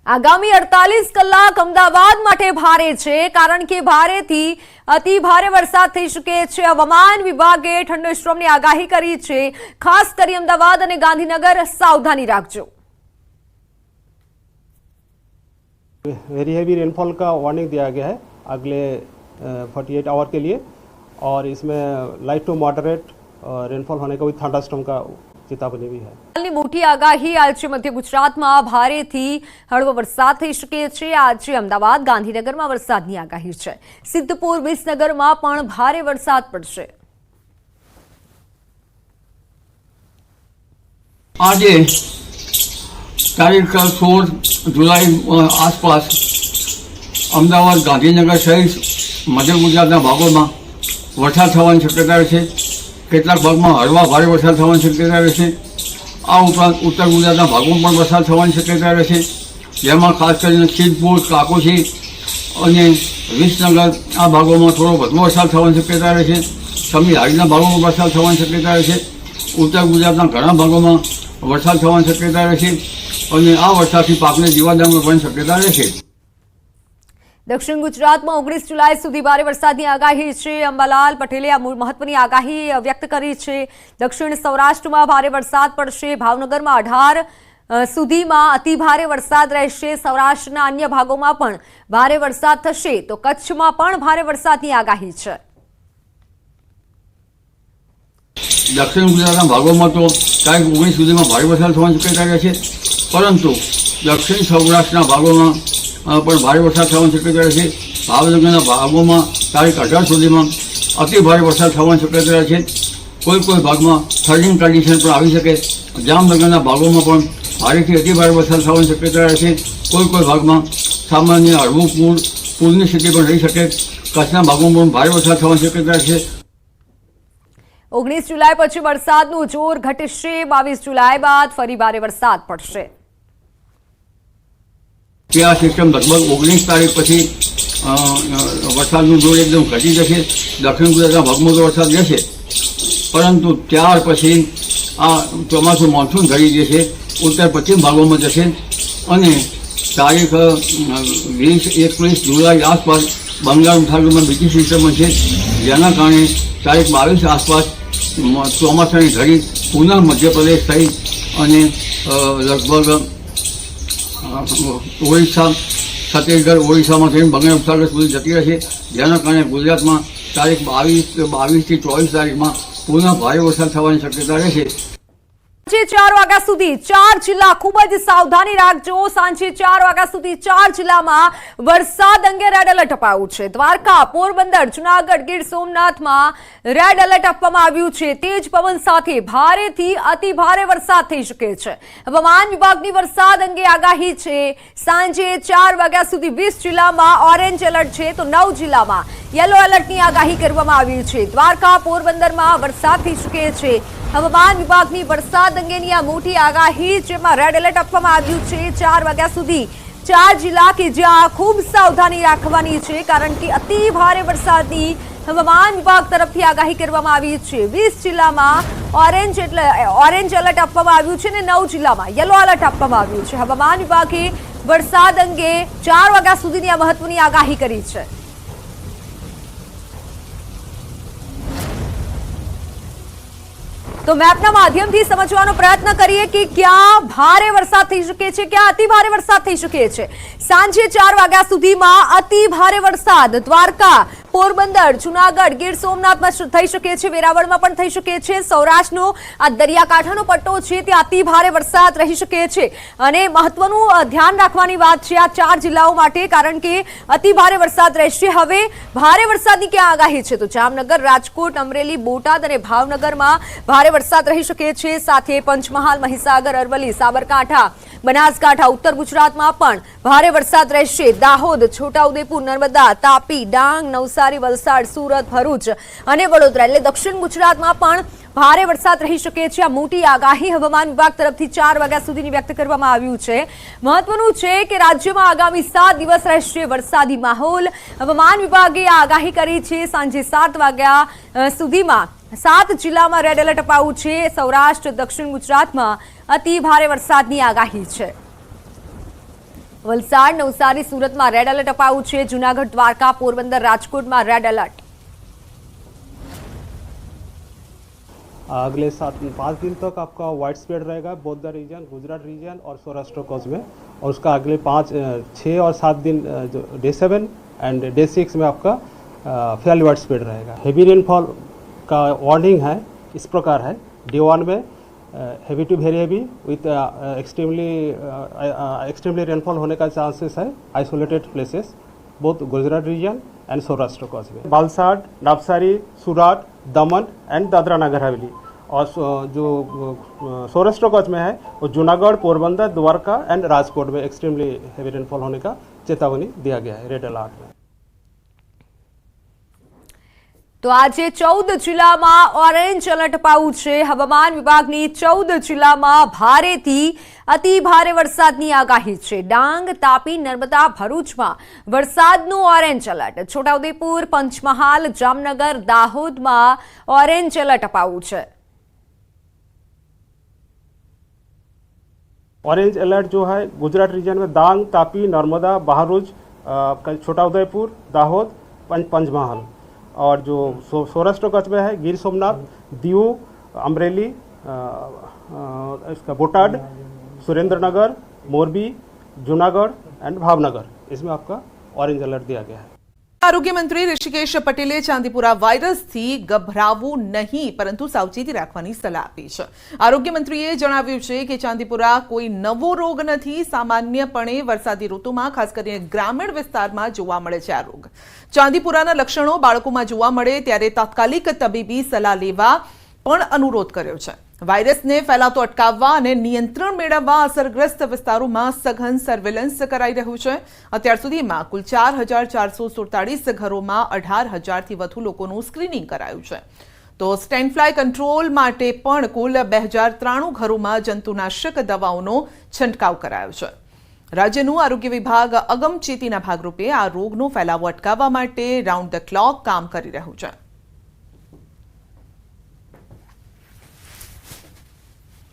આગામી 48 કલાક અમદાવાદ માટે ભારે છે, કારણ કે ભારેથી અતિ ભારે વરસાદ થઈ શકે છે। હવામાન વિભાગે ઠંડોસ્ટ્રોમની આગાહી કરી છે। ખાસ કરી અમદાવાદ અને ગાંધીનગર સાવધાની રાખજો। वेरी हैवी रेनफॉल का वार्निंग दिया गया है अगले 48 आवर के लिए, और इसमें लाइट टू मॉडरेट रेनफॉल होने का भी थंडरस्टॉर्म का चेतावनी भी है। मोटी आगाही आज मध्य गुजरात में भारेथी हळवो वरसाद थई शके छे। आज अमदावाद गांधीनगर में वरसादनी आगाही छे। सिद्धपुर विसनगर में पण भारे वरसाद पड़शे। आज तारीख 16 जुलाई आसपास अमदावाद गांधीनगर सहित मध्य गुजरातना भागों वरसाद थवानी शक्यता रहे। કેટલાક ભાગમાં હળવા ભારે વરસાદ થવાની શક્યતા રહેશે। આ ઉપરાંત ઉત્તર ગુજરાતના ભાગોમાં પણ વરસાદ થવાની શક્યતા રહેશે, જેમાં ખાસ કરીને સિદ્ધપુર, કાકોશી અને વિસનગર આ ભાગોમાં થોડો વધુ વરસાદ થવાની શક્યતા રહેશે। સમી હાડીના ભાગોમાં વરસાદ થવાની શક્યતા રહેશે। ઉત્તર ગુજરાતના ઘણા ભાગોમાં વરસાદ થવાની શક્યતા રહેશે અને આ વરસાદથી પાકને જીવાદમાં પણ શક્યતા રહેશે। दक्षिण गुजरात में 19 जुलाई सुधी भारे वरसादनी आगाही है। अंबालाल पटेले आ महत्वनी आगाही व्यक्त करी है। दक्षिण सौराष्ट्र में भारे वरसाद पड़शे। भावनगर में 18 सुधी में अति भारे वरसाद रहेशे। सौराष्ट्रना अन्य भागों में पण भारे वरसाद थशे, तो कच्छ में पण भारे वरसादनी आगाही है। दक्षिण गुजरात भागों में तो तारीख 19 सुधी में भारे वरसाद थवानी शक्यता रहे, परंतु दक्षिण सौराष्ट्रना भागों में पर भारे वरसाद थवानी शक्यता रहे। भावनगरना भागों में तारीख 18 सुधी में अति भारे वरसाद थवानी शक्यता रहे। कोई भाग में थर्डिंग कंडीशन पर आई सके। जामनगरना भागों में पण भारेथी अति भारे वरसाद थवानी शक्यता रहे। कोई भाग में सामान्य हळवुं पूरनी स्थिति पण रही सके। कच्छना भागों में भारे वरसाद थवानी शक्यता रहे। 19 जुलाई पछी वरसादनुं जोर घटशे। 22 जुलाई बाद फरी भारे वरसाद पड़शे। आ सिस्टम लगभग 19 तारीख पछी वरसादनुं जोर एकदम घटी जशे। दक्षिण गुजरातना भागमां तो वरसाद रहेशे, परंतु त्यार पछी आ ચોમાસું મોન્सून घड़ी जशे, उत्तर पश्चिम भागों में जशे अने तारीख 20-21 जुलाई आसपास बंगाल उपसागर में बीजी सिस्टम है, जेना कारणे तारीख 22 आसपास ચોમાસાની घड़ी पुनः मध्य प्रदेश थई अने लगभग ओडिशा, छत्तीसगढ़, ओडिशा में थी बंगाल उपसागर सुधी जती रहे, जेना कारणे गुजरात में तारीख 22 થી 24 तारीख में पुनः भारे वरसाद थवानी शक्यता रहे। सांजे 4 वाग्या सुधी 4 जिल्ला खूब ज सावधानी राखजो। सांजे 4 वाग्या सुधी 4 जिल्लामां वरसाद अंगे रेड एलर्ट अपायुं छे। द्वारका, पोरबंदर, जूनागढ़, गीर सोमनाथ में रेड एलर्ट आपवामां आव्युं छे। तेज पवन साथे भारेथी अति भारे वरसाद थई शके छे। हवामान विभागनी वरसाद अंगे आगाही छे। सांजे 4 वाग्या सुधी 20 जिल्लामां ऑरेंज एलर्ट छे, तो 9 जिल्लामां येलो एलर्टनी आगाही करवामां आवी छे। द्वारका, पोरबंदरमां वरसाद थई शके छे। हवामान विभागनी वरसाद अंगेनी आ मोटी आगाही, जेमां रेड एलर्ट आपवामां आव्युं छे। 4 वाग्या सुधी 4 जिल्ला के ज्यां खूब सावधानी राखवानी छे, कारण के अति भारे वरसादनी हवामान विभाग तरफथी आगाही करवामां आवी छे। 20 जिल्लामां ऑरेंज एलर्ट आपवामां आव्युं छे ने 9 जिल्लामां येलो एलर्ट आपवामां आव्युं छे। हवामान विभागे वरसाद अंगे 4 वाग्या सुधीनी आ महत्वनी आगाही करी छे। तो मैपना माध्यमथी समजવાનો प्रयत्न करिए कि क्या भारे वरसाद थई शके छे, क्या अति भारे वरसाद थई शके छे। सांजे 4 वाग्या सुधीमां अति भारे वरसाद द्वारका, पोरबंदर, जूनागढ़, गीर सोमनाथ में थई शके छे। वेरावळ में पण थई शके छे। सौराष्ट्रनो आ दरियाकांठानो पट्टो छे त्यां अति भारे वरसाद रही शके छे। अने महत्वनुं ध्यान राखवानी वात छे आ 4 जिल्लाओ माटे, कारण के अति भारे वरसाद रहेशे। हवे भारे वरसादनी क्या आगाही छे, तो जामनगर, राजकोट, अमरेली, बोटाद अने भावनगर में भारे वरसाद रही शके छे। साथे पंचमहाल, महीसागर, अरवली, साबरकांठा, बनासकांठा, उत्तर गुजरात में पण भारे वरसाद रहेशे। दाहोद, छोटाउदेपुर, नर्मदा, तापी, डांग, नवसारी, वलसाड, सूरत, भरूच अने वडोदरा એટલે દક્ષિણ ગુજરાતમાં પણ ભારે વરસાદ રહી શકે છે। આ મોટી આગાહી હવામાન વિભાગ તરફથી 4 વાગ્યા સુધીની વ્યક્ત કરવામાં આવ્યું છે। મહત્વનું છે કે રાજ્યમાં આગામી 7 દિવસ રહેશે વરસાદી માહોલ। હવામાન વિભાગે આ આગાહી કરી છે। સાંજે 7 વાગ્યા સુધીમાં 7 જિલ્લામાં રેડ એલર્ટ અપાયું છે। સૌરાષ્ટ્ર, દક્ષિણ ગુજરાતમાં અતિ ભારે વરસાદની આગાહી છે। વલસાડ, નવસારી, સુરતમાં રેડ એલર્ટ અપાયું છે. જૂનાગઢ, દ્વારકા, પોરબંદર, રાજકોટમાં રેડ એલર્ટ. अगले 5 दिन तक आपका वाइड स्प्रेड रहेगा both the region, Gujarat region और सौराष्ट्र कोस्ट में. और उसका अगले 6 और 7 दिन जो डे 7 एंड डे 6 में आपका फेयरली वाइड स्प्रेड रहेगा. हेवी रेनफॉल का वार्निंग है इस प्रकार है. डे 1 में heavy to very heavy with extremely rainfall होने का चांसेस है isolated places both Gujarat region and Saurashtra coast में. वलसाड, नवसारी, सूरत, दमन एंड दादरा नगर हवेली. और जो सौराष्ट्र कोस्ट में है वो जूनागढ़, पोरबंदर, द्वारका एंड राजकोट में एक्सट्रीमली हेवी रेनफॉल होने का चेतावनी दिया गया है रेड अलर्ट में. તો આજે 14 જિલ્લામાં ઓરેન્જ એલર્ટ અપાયું છે. હવામાન વિભાગની 14 જિલ્લામાં ભારેથી અતિ ભારે વરસાદની આગાહી છે. ડાંગ, તાપી, નર્મદા, ભરૂચમાં વરસાદનું ઓરેન્જ એલર્ટ. છોટાઉદેપુર, પંચમહાલ, જામનગર, દાહોદમાં ઓરેન્જ એલર્ટ અપાયું છે. ऑरेंज अलर्ट जो है गुजरात रीजन में डांग, तापी, नर्मदा, बहारूच, छोटाउदेपुर, दाहोद, पंचमहाल. और जो सौराष्ट्र कच्छ में है गिर सोमनाथ, दीव, अमरेली, इसका बोटाड, सुरेंद्रनगर, मोरबी, जूनागढ़ एंड भावनगर, इसमें आपका ऑरेंज अलर्ट दिया गया है. આરોગ્ય મંત્રી ઋષિકેશ પટેલે ચાંદીપુરા વાયરસથી ગભરાવું નહીં પરંતુ સાવચેતી રાખવાની સલાહ આપી છે. આરોગ્ય મંત્રીએ જણાવ્યું છે કે ચાંદીપુરા કોઈ નવો રોગ નથી. સામાન્યપણે વરસાદી ઋતુમાં ખાસ કરીને ગ્રામીણ વિસ્તારમાં જોવા મળે છે આ રોગ. ચાંદીપુરાના લક્ષણો બાળકોમાં જોવા મળે ત્યારે તાત્કાલિક તબીબી સલાહ લેવા પણ અનુરોધ કર્યો છે. વાયરસને ફેલાતો અટકાવવા અને નિયંત્રણ મેળવવા અસરગ્રસ્ત વિસ્તારોમાં સઘન સર્વેલન્સ કરાઈ રહ્યું છે. અત્યાર સુધીમાં કુલ 4,447 ઘરોમાં 18,000થી વધુ લોકોનું સ્ક્રીનિંગ કરાયું છે. તો સ્ટેન્ડ ફ્લાય કંટ્રોલ માટે પણ કુલ 2,093 ઘરોમાં જંતુનાશક દવાઓનો છંટકાવ કરાયો છે. રાજ્યનું આરોગ્ય વિભાગ અગમચેતીના ભાગરૂપે આ રોગનો ફેલાવો અટકાવવા માટે રાઉન્ડ ધ ક્લોક કામ કરી રહ્યું છે.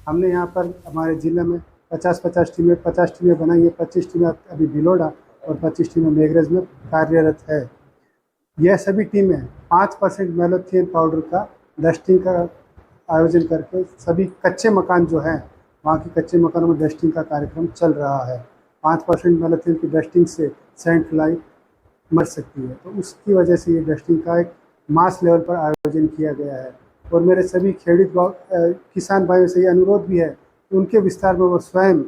हमने यहाँ पर हमारे ज़िले में 50 टीमें बनाई है. 25 टीमें अभी भिलोड़ा और 25 टीमें मेघरज में कार्यरत है. यह सभी टीमें 5% मैलोथियन पाउडर का डस्टिंग का आयोजन करके सभी कच्चे मकान जो हैं वहाँ के कच्चे मकानों में डस्टिंग का कार्यक्रम चल रहा है. 5% मैलोथियन की डस्टिंग से सैंड फ्लाई मर सकती है. तो उसकी वजह से ये डस्टिंग का एक मास लेवल पर आयोजन किया गया है. और मेरे सभी खेड़ित किसान भाइयों से ये अनुरोध भी है कि उनके विस्तार में वो स्वयं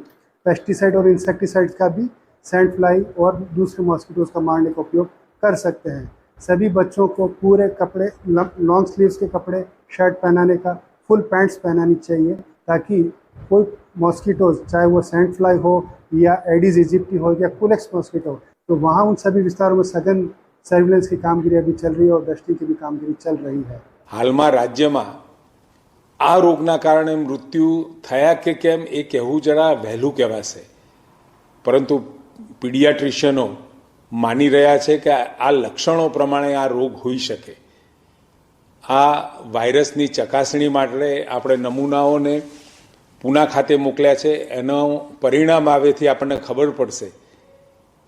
पेस्टिसाइड और इंसेक्टिसाइड्स का भी सैंड फ्लाई और दूसरे मॉस्किटोज़ का मारने का उपयोग कर सकते हैं. सभी बच्चों को पूरे कपड़े, लॉन्ग स्लीव्स के कपड़े, शर्ट पहनाने का, फुल पैंट्स पहनानी चाहिए ताकि कोई मॉस्किटोज़ चाहे वो सैंड फ्लाई हो या एडिस इजिप्टी हो या कुलेक्स मॉस्किटो हो तो वहाँ उन सभी विस्तारों में सघन सर्विलेंस की कामगिरी अभी चल रही है और डस्टिंग की भी कामगिरी चल रही है. હાલમાં રાજ્યમાં આ રોગના કારણે મૃત્યુ થયા કે કેમ એ કહેવું જરા વહેલું કહેવાશે, પરંતુ પીડિયાટ્રિશિયનો માની રહ્યા છે કે આ લક્ષણો પ્રમાણે આ રોગ હોઈ શકે. આ વાયરસની ચકાસણી માટે આપણે નમૂનાઓને પૂના ખાતે મોકલ્યા છે. એનું પરિણામ આવેથી આપણને ખબર પડશે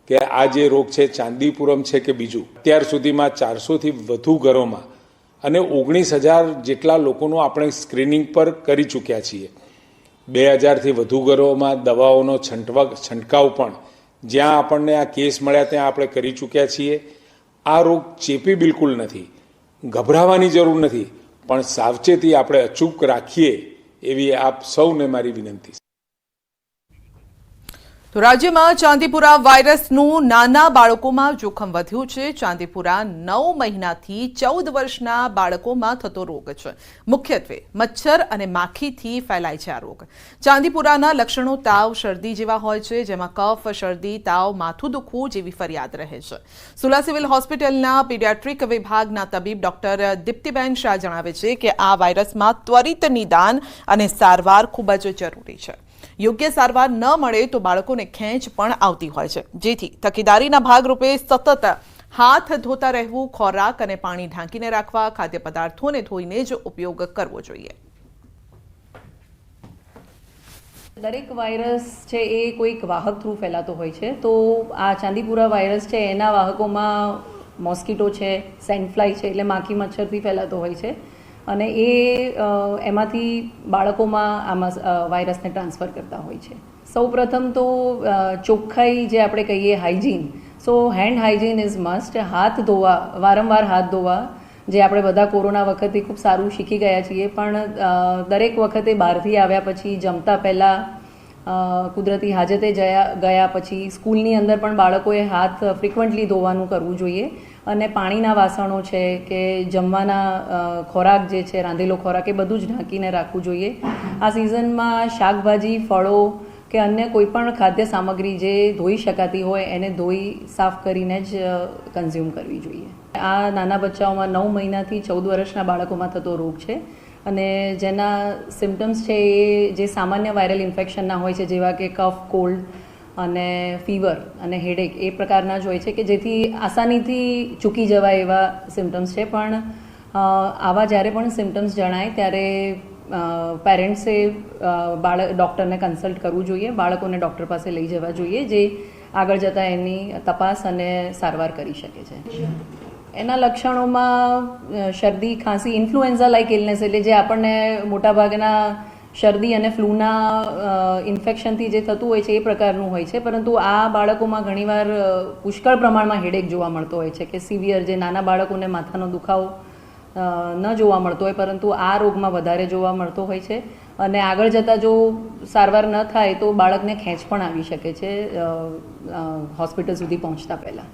કે આ જે રોગ છે ચાંદીપુરમ છે કે બીજું. અત્યાર સુધીમાં 400થી વધુ ઘરોમાં અને 19,000 જેટલા લોકોનું આપણે સ્ક્રીનિંગ પર કરી ચૂક્યા છીએ. 2,000થી વધુ ઘરોમાં દવાઓનો છંટકાવ પણ જ્યાં આપણને આ કેસ મળ્યા ત્યાં આપણે કરી ચૂક્યા છીએ. આ રોગ ચેપી બિલકુલ નથી, ગભરાવાની જરૂર નથી, પણ સાવચેતી આપણે અચૂક રાખીએ એવી આપ સૌને મારી વિનંતી છે. તો રાજ્યમાં ચાંદીપુરા વાયરસનું નાના બાળકોમાં જોખમ વધ્યું છે. ચાંદીપુરા 9 મહિનાથી 14 વર્ષના બાળકોમાં થતો રોગ છે. મુખ્યત્વે મચ્છર અને માખીથી ફેલાય છે આ રોગ. ચાંદીપુરાના લક્ષણો તાવ, શરદી જેવા હોય છે, જેમાં કફ, શરદી, તાવ, માથું દુખવું જેવી ફરિયાદ રહે છે. સુલા સિવિલ હોસ્પિટલના પીડિયાટ્રિક વિભાગના તબીબ ડોક્ટર દીપ્તિબેન શાહ જણાવે છે કે આ વાયરસમાં ત્વરિત નિદાન અને સારવાર ખૂબ જ જરૂરી છે. યોગ્ય સારવાર ન મળે તો બાળકોને ખેંચ પણ આવતી હોય છે, જેથી તકેદારીના ભાગરૂપે સતત હાથ ધોતા રહેવું, ખોરાક અને પાણી ઢાંકીને રાખવા, ખાદ્ય પદાર્થોને ધોઈને જ ઉપયોગ કરવો જોઈએ. દરેક વાયરસ છે એ કોઈક વાહક થ્રુ ફેલાતો હોય છે. તો આ ચાંદીપુરા વાયરસ છે એના વાહકોમાં મોસ્કીટો છે, સેન્ડફ્લાય છે, એટલે માખી મચ્છરથી ફેલાતો હોય છે અને એ એમાંથી બાળકોમાં આમાં વાયરસને ટ્રાન્સફર કરતા હોય છે. સૌપ્રથમ તો ચોખ્ખાઈ જે આપણે કહીએ hygiene, so hand hygiene is must. હાથ ધોવા, વારંવાર હાથ ધોવા, જે આપણે બધા કોરોના વખતે ખૂબ સારું શીખી ગયા છીએ, પણ દરેક વખતે બહારથી આવ્યા પછી, જમતા પહેલાં, કુદરતી હાજતે ગયા પછી, સ્કૂલની અંદર પણ બાળકોએ હાથ ફ્રિકવન્ટલી ધોવાનું કરવું જોઈએ. અને પાણીના વાસણો છે કે જમવાના ખોરાક જે છે, રાંધેલો ખોરાક, એ બધું જ ઢાંકીને રાખવું જોઈએ. આ સિઝનમાં શાકભાજી, ફળો કે અન્ય કોઈ પણ ખાદ્ય સામગ્રી જે ધોઈ શકાતી હોય એને ધોઈ સાફ કરીને જ કન્ઝ્યુમ કરવી જોઈએ. આ નાના બચ્ચાઓમાં 9 મહિનાથી 14 વર્ષના બાળકોમાં થતો રોગ છે અને જેના સિમ્ટમ્સ છે એ જે સામાન્ય વાયરલ ઇન્ફેક્શનના હોય છે, જેવા કે કફ, કોલ્ડ અને ફીવર અને હેડેક, એ પ્રકારના જ હોય છે કે જેથી આસાનીથી ચૂકી જવાય એવા સિમ્ટમ્સ છે. પણ આવા જ્યારે પણ સિમ્ટમ્સ જણાય ત્યારે પેરેન્ટ્સે ડૉક્ટરને કન્સલ્ટ કરવું જોઈએ, બાળકોને ડૉક્ટર પાસે લઈ જવા જોઈએ, જે આગળ જતાં એની તપાસ અને સારવાર કરી શકે છે. એના લક્ષણોમાં શરદી, ખાંસી, ઇન્ફ્લુએન્ઝા લાઇક ઇલનેસ, એટલે જે આપણને મોટાભાગના શરદી અને ફ્લૂના ઇન્ફેક્શનથી જે થતું હોય છે એ પ્રકારનું હોય છે. પરંતુ આ બાળકોમાં ઘણીવાર પુષ્કળ પ્રમાણમાં હેડેક જોવા મળતો હોય છે કે સિવિયર, જે નાના બાળકોને માથાનો દુખાવો ન જોવા મળતો હોય, પરંતુ આ રોગમાં વધારે જોવા મળતો હોય છે. અને આગળ જતાં જો સારવાર ન થાય તો બાળકને ખેંચ પણ આવી શકે છે હોસ્પિટલ સુધી પહોંચતા પહેલાં.